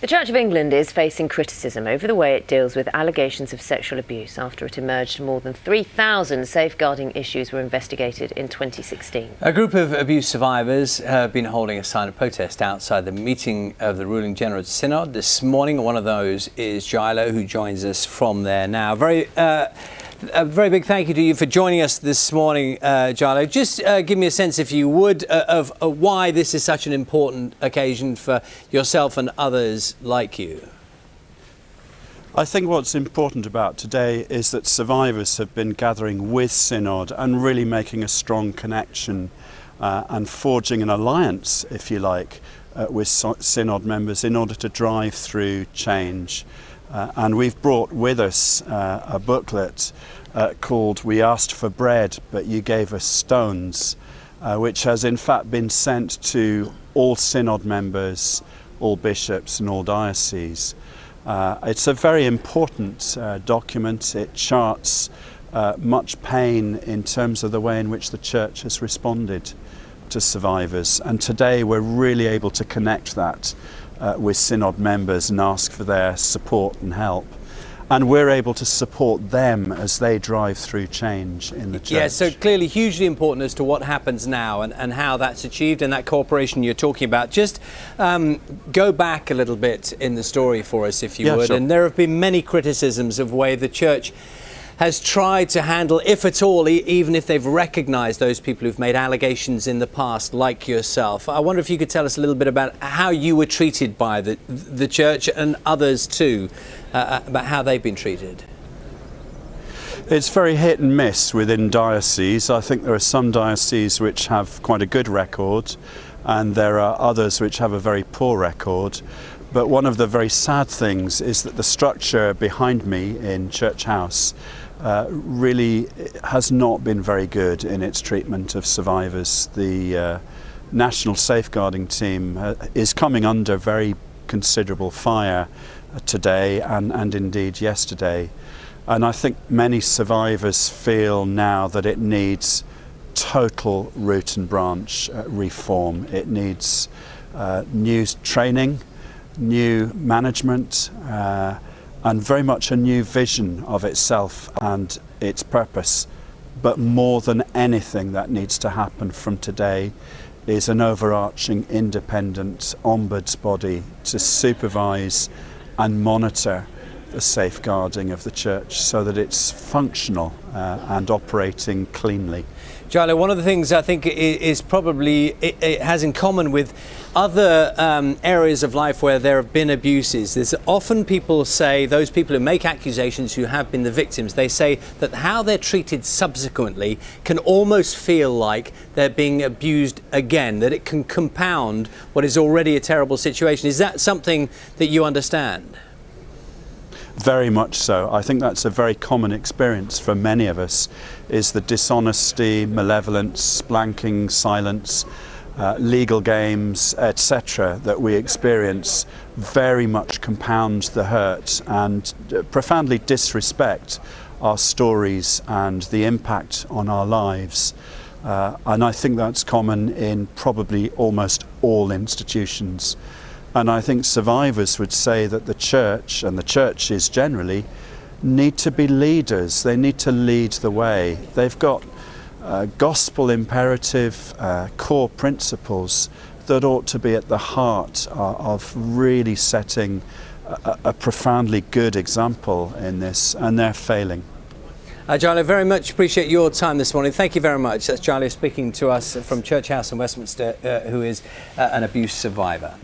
The Church of England is facing criticism over the way it deals with allegations of sexual abuse after it emerged more than 3,000 safeguarding issues were investigated in 2016. A group of abuse survivors have been holding a silent protest outside the meeting of the ruling General Synod this morning. One of those is Gilo, who joins us from there now. A very big thank you to you for joining us this morning, Gilo. Just give me a sense, if you would, of why this is such an important occasion for yourself and others like you. I think what's important about today is that survivors have been gathering with Synod and really making a strong connection and forging an alliance, if you like, with Synod members in order to drive through change. And we've brought with us a booklet called "We Asked for Bread, but You Gave Us Stones," which has in fact been sent to all Synod members, all bishops and all dioceses. It's a very important document. It charts much pain in terms of the way in which the Church has responded to survivors. And today we're really able to connect that with Synod members and ask for their support and help. And we're able to support them as they drive through change in the Church. Yeah, so clearly hugely important as to what happens now and how that's achieved, and that cooperation you're talking about. Just go back a little bit in the story for us, if you would. Sure. And there have been many criticisms of the way the Church has tried to handle, if at all, even if they've recognised those people who've made allegations in the past, like yourself. I wonder if you could tell us a little bit about how you were treated by the Church and others too, about how they've been treated. It's very hit and miss within dioceses. I think there are some dioceses which have quite a good record, and there are others which have a very poor record. But one of the very sad things is that the structure behind me in Church House really has not been very good in its treatment of survivors. The National Safeguarding Team is coming under very considerable fire today and indeed yesterday. And I think many survivors feel now that it needs total root and branch reform. It needs new training, new management, and very much a new vision of itself and its purpose. But more than anything that needs to happen from today is an overarching independent ombuds body to supervise and monitor the safeguarding of the Church so that it's functional and operating cleanly. Gilo, one of the things I think is probably it has in common with other areas of life where there have been abuses is often people say, those people who make accusations who have been the victims, they say that how they're treated subsequently can almost feel like they're being abused again, that it can compound what is already a terrible situation. Is that something that you understand? Very much so. I think that's a very common experience for many of us, is the dishonesty, malevolence, blanking, silence, legal games, etc. that we experience very much compound the hurt and profoundly disrespect our stories and the impact on our lives. And I think that's common in probably almost all institutions. And I think survivors would say that the Church, and the churches generally, need to be leaders. They need to lead the way. They've got gospel imperative core principles that ought to be at the heart of really setting a profoundly good example in this, and they're failing. Gilo, very much appreciate your time this morning. Thank you very much. That's Gilo speaking to us from Church House in Westminster, who is an abuse survivor.